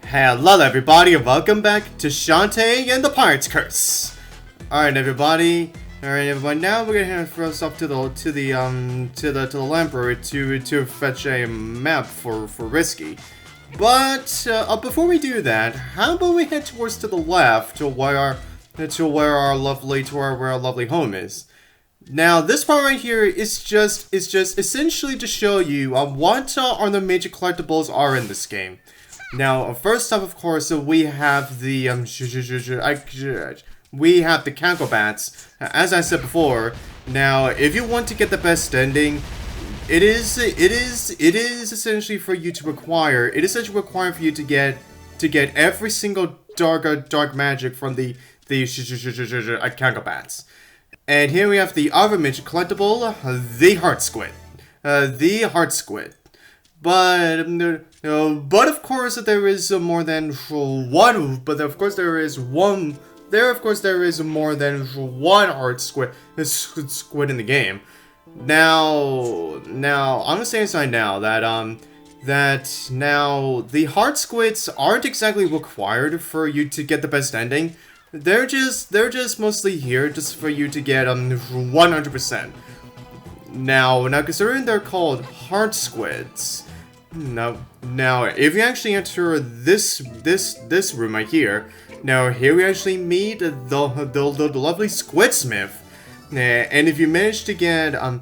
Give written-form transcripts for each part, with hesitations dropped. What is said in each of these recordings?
Hello everybody and welcome back to Shantae and the Pirate's Curse. Alright everybody, now we're gonna throw us up to the library to fetch a map for Risky. But before we do that, how about we head towards to the left to where our lovely home is. Now, this part right here is just essentially to show you what are the major collectibles are in this game. Now, first up, of course, we have the Canklebats. As I said before, now if you want to get the best ending, it is essentially for you to acquire. It is essentially required for you to get every single dark magic from the Canklebats. And here we have the other major collectible, the Heart Squid. But of course there is more than one. But of course there is one. There is more than one Heart Squid in the game. Now I'm gonna say inside now that now the Heart Squids aren't exactly required for you to get the best ending. They're just mostly here just for you to get 100%. Now considering they're called Heart Squids. Now if you actually enter this room right here, now here we actually meet the lovely Squidsmith. And if you manage to get the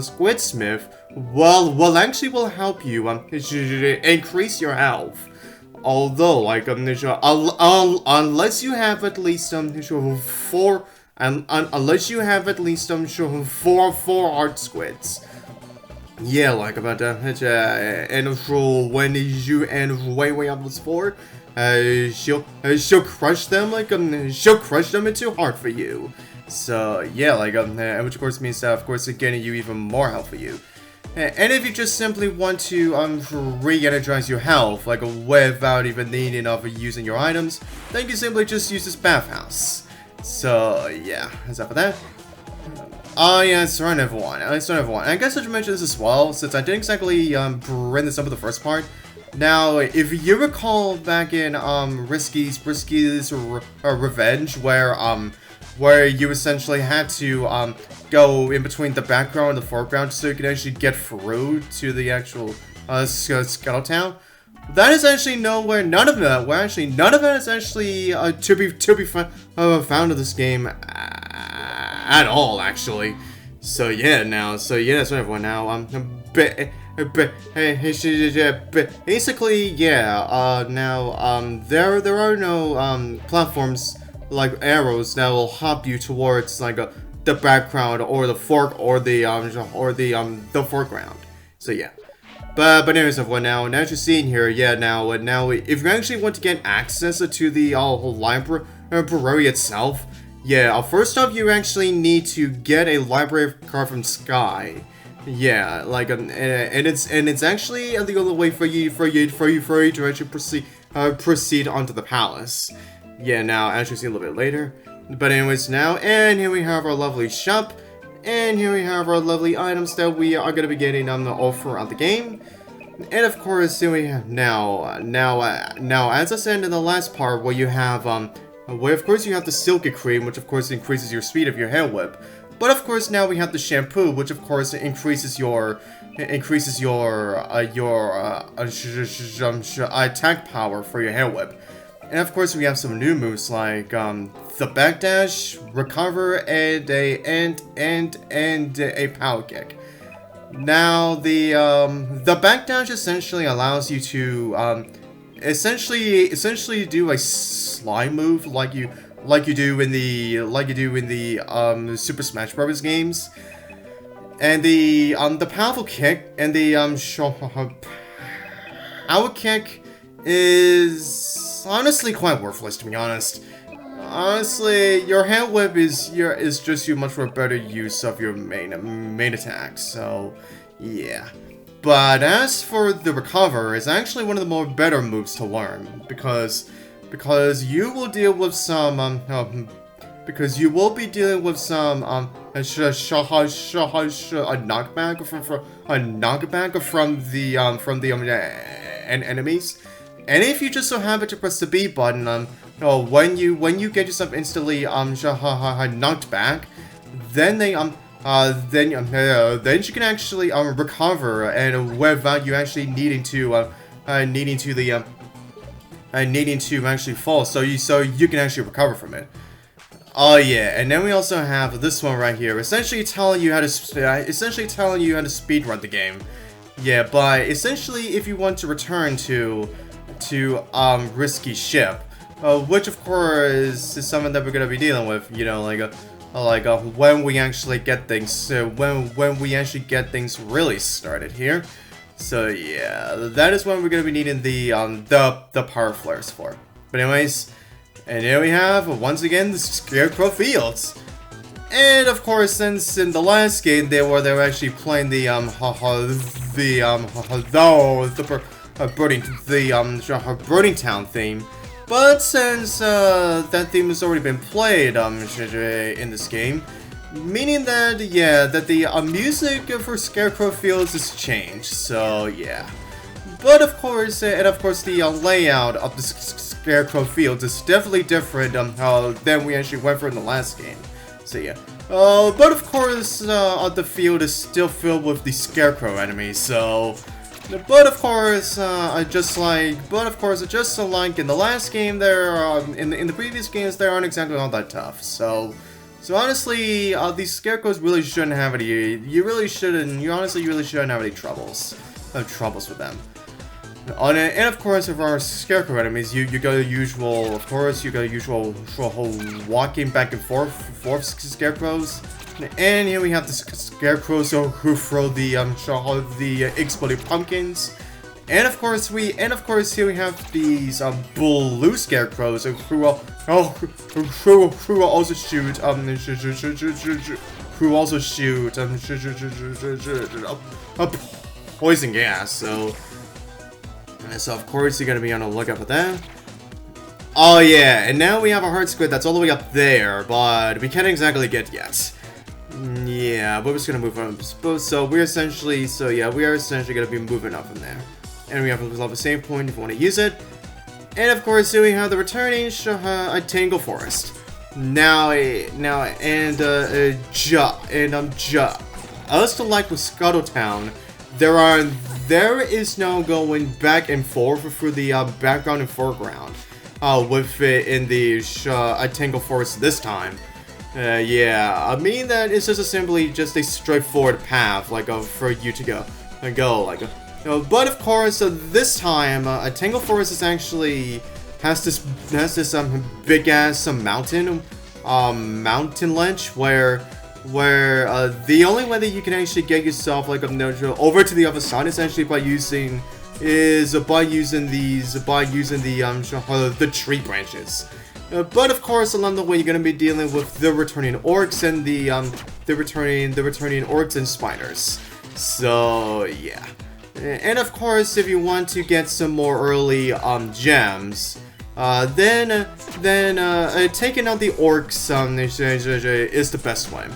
Squidsmith will help you increase your health. Although, unless you have at least four Heart Squids. Yeah, about that. And when you end way up with 4, she'll crush them she'll crush them into hard for you. So yeah, which of course means that of course getting you even more health for you. And if you just simply want to re-energize your health, without even needing of using your items, then you can simply just use this bathhouse. So yeah, that's that for that. Oh yeah, it's around everyone. And I guess I should mention this as well, since I didn't exactly bring this up in the first part. Now, if you recall back in Risky's Revenge, where you essentially had to go in between the background and the foreground so you could actually get through to the actual Scuttletown. That is actually nowhere. None of that is actually to be found in this game at all, actually. So yeah, that's what everyone now. Basically, yeah. There are no platforms like arrows that will hop you towards the background or the foreground. So yeah. But anyways, everyone, now as you're seeing here, yeah, now if you actually want to get access to the library itself, yeah, first off you actually need to get a library card from Sky. Yeah, and it's actually the only way for you to actually proceed onto the palace. Yeah, now as you see a little bit later. But anyways, now, and here we have our lovely shop, and here we have our lovely items that we are gonna be getting all throughout the game. And of course, here we have now as I said in the last part, where you have where of course you have the Silky Cream, which of course increases your speed of your hair whip. But of course now we have the shampoo, which of course increases your attack power for your hair whip. And of course we have some new moves like the backdash, recover, and a power kick. Now the backdash essentially allows you to essentially do a slime move like you do in the Super Smash Bros. Games. And the powerful kick and the power kick is honestly quite worthless, to be honest. Honestly, your hand whip is just you much more better use of your main attack. So yeah. But as for the recover, it's actually one of the more better moves to learn because you will deal with some because you will be dealing with some a knockback from the enemies. And if you just so happen to press the B button, when you get yourself instantly knocked back, then then you can actually recover, and without you actually needing to actually fall, so you can actually recover from it. Oh yeah, and then we also have this one right here, essentially telling you how to speedrun the game. Yeah, but essentially, if you want to return to Risky Ship, which of course is something that we're gonna be dealing with, you know, when we actually get things, when we actually get things really started here. So yeah, that is when we're gonna be needing the power flares for. But anyways, and here we have once again the Scarecrow Fields. And of course, since in the last game they were actually playing the Burning Town theme, but since that theme has already been played in this game, meaning that that the music for Scarecrow Fields has changed. So yeah, but of course, the layout of the Scarecrow Fields is definitely different than we actually went for in the last game. So yeah, but of course, the field is still filled with the Scarecrow enemies. So, but of course, just like in the last game, in the previous games, they aren't exactly all that tough. So honestly, these Scarecrows really shouldn't have any. You honestly really shouldn't have any troubles with them. And of course, of our Scarecrow enemies, you got the usual, whole walking back and forth Scarecrows. And here we have the Scarecrows who throw the exploding pumpkins. And of course, here we have these blue Scarecrows who also shoot poison gas. So of course you're gonna be on the lookout for that. Oh yeah, and now we have a hard squid that's all the way up there, but we can't exactly get yet. Yeah, but we're just gonna move on. So we are essentially gonna be moving up from there. And we have the same point if you want to use it. And of course, here we have the returning Tangle Forest. As to like with Scuttletown, there is no going back and forth through the background and foreground with it in the Tangle Forest this time. Yeah, I mean that it's simply just a straightforward path for you to go. But of course, this time Tangle Forest is actually has this big ass mountain ledge where the only way that you can actually get yourself over to the other side is actually by using the tree branches. But of course, along the way, you're gonna be dealing with the returning orcs and the returning orcs and spiders. So yeah, and of course, if you want to get some more early gems, then taking out the orcs is the best way.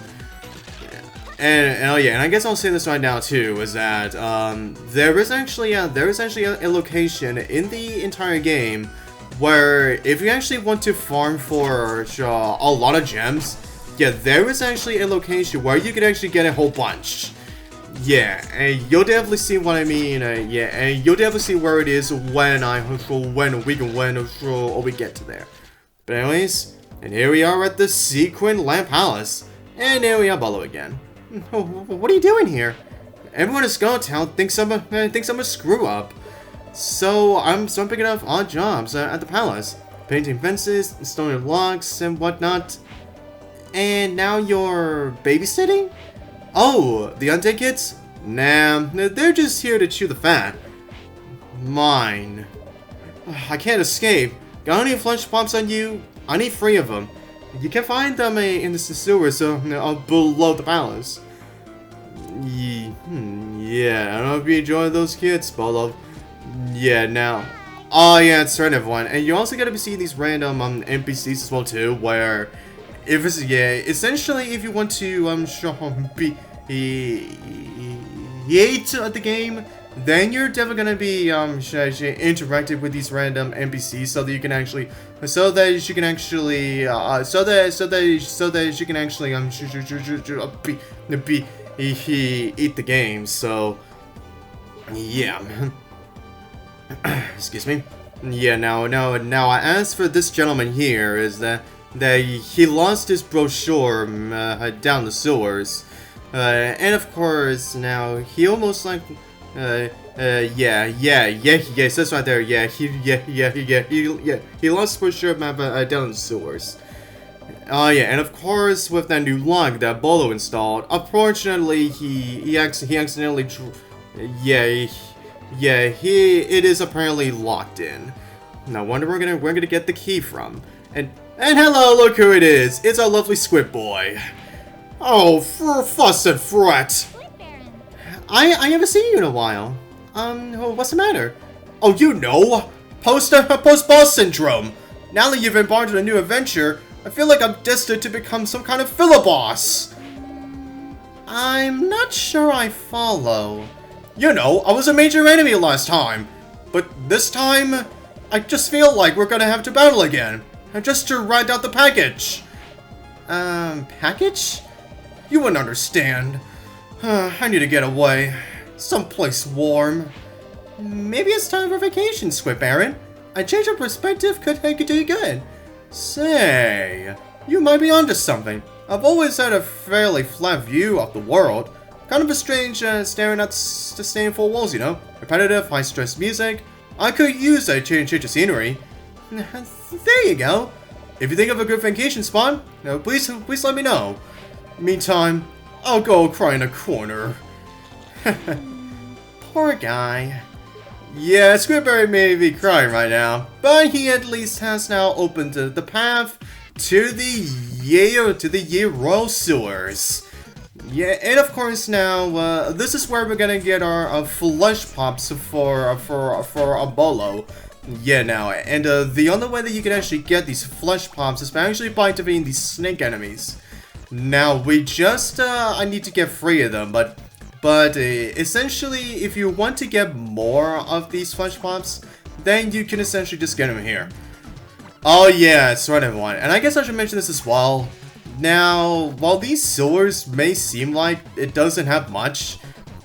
And oh yeah, and I guess I'll say this right now too, is that there is actually a location in the entire game where if you actually want to farm for a lot of gems, yeah, there is actually a location where you can actually get a whole bunch. Yeah, and you'll definitely see what I mean. Yeah, and you'll definitely see where it is when we get to there. But anyways, and here we are at the Sequin Lamp Palace, and here we have Baloo again. What are you doing here? Everyone in Skulltown thinks I'm a screw up. So I'm picking up odd jobs at the palace, painting fences, installing locks, and whatnot. And now you're babysitting? Oh, the undead kids? Nah, they're just here to chew the fat. Mine. I can't escape. Got any flesh pops on you? I need 3 of them. You can find them in the sewers below the palace. Yeah, I don't know if you enjoy those kids, Bolo. Yeah, now. Oh yeah, it's right, everyone. And you also gotta be seeing these random NPCs as well too, where if it's, yeah, essentially, if you want to, be, hate the game, then you're definitely gonna be, interactive with these random NPCs so that you can actually, so that you can actually, eat the game, so, yeah. Excuse me. Yeah, now, as for this gentleman here, is that he lost his brochure down the sewers. And of course, now, he almost like, yes, that's right there, yeah, he lost his brochure map down the sewers. Oh yeah, and of course, with that new log that Bolo installed, unfortunately, he accidentally it is apparently locked in. No wonder we're gonna get the key from. And hello, look who it is! It's our lovely Squid Boy. Oh, fuss and fret. I haven't seen you in a while. What's the matter? Oh, you know, post-boss syndrome. Now that you've embarked on a new adventure, I feel like I'm destined to become some kind of filler-boss. I'm not sure I follow. You know, I was a major enemy last time, but this time, I just feel like we're gonna have to battle again, just to ride out the package. Package? You wouldn't understand. I need to get away, someplace warm. Maybe it's time for vacation, Squid Baron. A change of perspective could do you good. Say, you might be onto something. I've always had a fairly flat view of the world. Kind of a strange staring at the same four walls, you know? Repetitive, high-stress music. I could use a change of scenery. There you go. If you think of a good vacation spot, please let me know. Meantime, I'll go cry in a corner. Poor guy. Yeah, Squidberry may be crying right now, but he at least has now opened the path to the Ye Royal Sewers. Yeah, and of course now, this is where we're gonna get our flesh pops for a bolo. Yeah, now, and the only way that you can actually get these flesh pops is actually by defeating these snake enemies. Now, we just, I need to get 3 of them, but essentially, if you want to get more of these flesh pops, then you can essentially just get them here. Oh yeah, that's right everyone, and I guess I should mention this as well. Now, while these sewers may seem like it doesn't have much,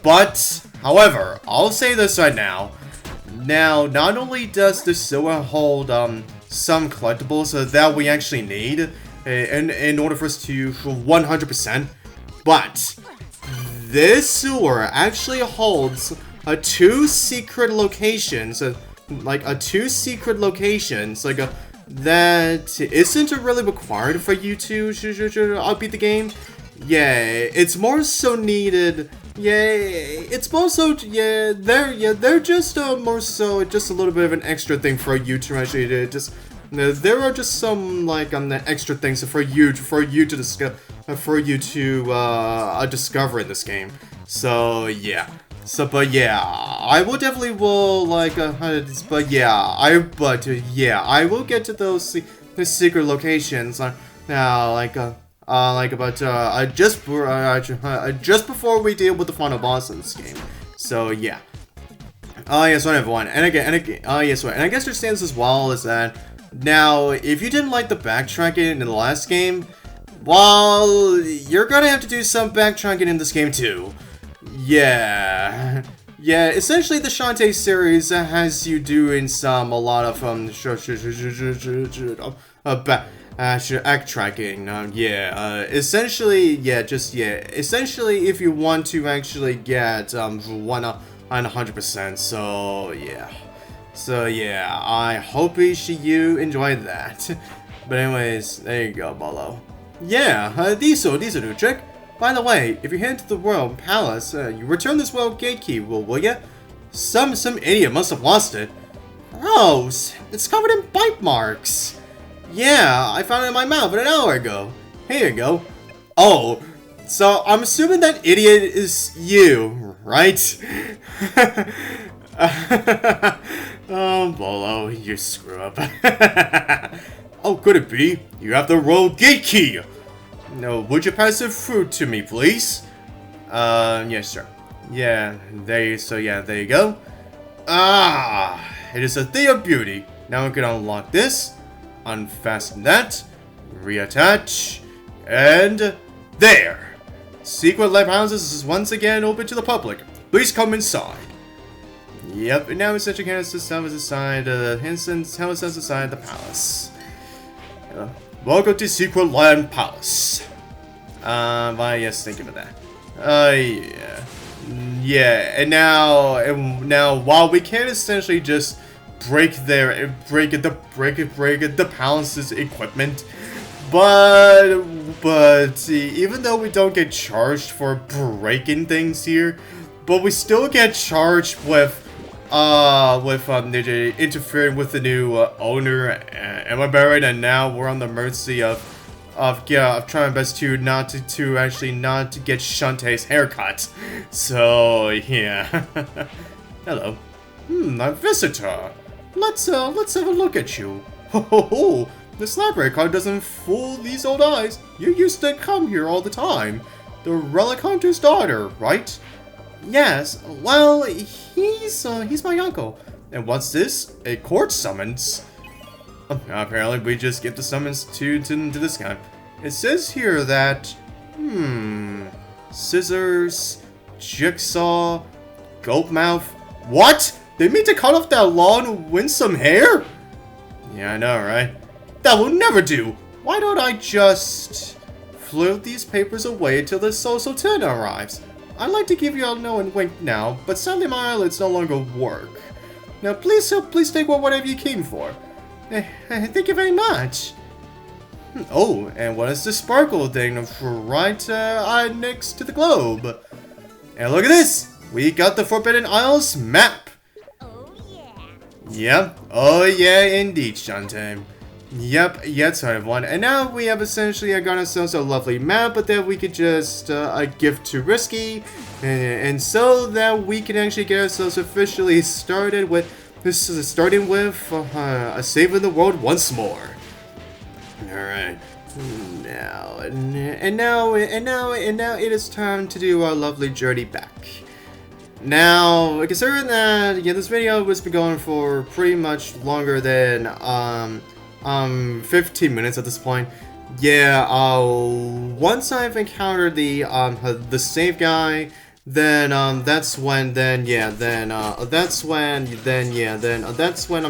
but, however, I'll say this right now. Now, not only does the sewer hold some collectibles that we actually need in order for us to 100%, but this sewer actually holds 2 secret locations, that isn't really required for you to beat the game. Yeah, it's more so needed. Yeah, it's more so. Yeah, they're just more so just a little bit of an extra thing for you to actually just. There are just some extra things for you to discover discover in this game. So yeah. But yeah, I will definitely I will get to those secret locations just before we deal with the final boss of this game. So yeah. Oh yes, right everyone, and again, oh yes, right, and I guess there stands as well is that now if you didn't like the backtracking in the last game, well, you're gonna have to do some backtracking in this game too. Yeah, essentially the Shantae series has you doing a lot of backtracking. Essentially if you want to actually get 100%. So yeah, I hope you enjoyed that. But anyways, there you go, Bolo. Yeah, these are new trick. By the way, if you head to the Royal Palace, you return this Royal Gate key, will ya? Some idiot must have lost it. Gross! It's covered in bite marks. Yeah, I found it in my mouth an hour ago. Here you go. Oh, so I'm assuming that idiot is you, right? Oh, Bolo, you screw up. Oh, could it be? You have the Royal Gate key! No, would you pass the fruit to me, please? Yes, sir. Yeah, there you go. Ah, it is a thing of beauty. Now we can unlock this, unfasten that, reattach, and there. Secret lab houses is once again open to the public. Please come inside. Yep, and now essentially can system is inside the instance house is inside the palace. Welcome to Secret Land Palace. Why yes, thank you for that. Yeah. Yeah, and now while we can essentially just break the palace's equipment, but even though we don't get charged for breaking things here, but we still get charged with interfering with the new owner, Emma Barrett, and now we're on the mercy of trying my best to not to get Shantae's haircut. So yeah. Hello. A visitor. Let's have a look at you. Ho! This library card doesn't fool these old eyes. You used to come here all the time. The Relic Hunter's daughter, right? Yes. Well, he's my uncle. And what's this? A court summons? Apparently, we just give the summons to this guy. It says here that, Scissors, Jigsaw, Goatmouth. What? They mean to cut off that long, winsome hair? Yeah, I know, right? That will never do. Why don't I just float these papers away until the social turn arrives? I'd like to give you a knowing wink now, but sadly my eyelids no longer work. Now, please take whatever you came for. Thank you very much. Oh, and what is the sparkle thing right next to the globe? And look at this! We got the Forbidden Isles map! Oh yeah! Yep, oh yeah indeed, Shantae. Yep, yes, everyone. And now we have essentially got ourselves a lovely map, but that we could just gift to Risky, and so that we can actually get ourselves officially started with saving the world once more. All right. Now it is time to do our lovely journey back. Now, considering that this video has been going for pretty much longer than 15 minutes at this point. Yeah, once I've encountered the save guy, then that's when I'm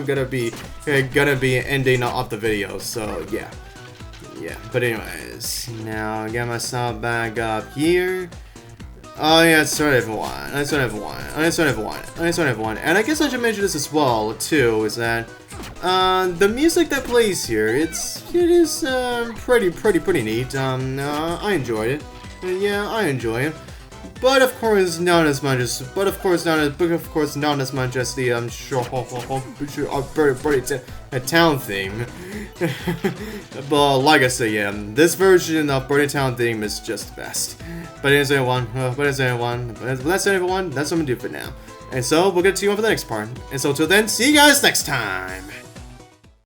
gonna be ending off the video. So yeah. But anyways, now I got myself back up here. Oh yeah, that's right, everyone. And I guess I should mention this as well too. Is that the music that plays here? It is pretty neat. I enjoyed it. Yeah, I enjoy it. But of course, not as much as the town theme. But like I say, yeah, this version of Birdie Town theme is just the best. But that's everyone. That's what I'm gonna do for now. And so we'll get to you on for the next part. And so till then, see you guys next time.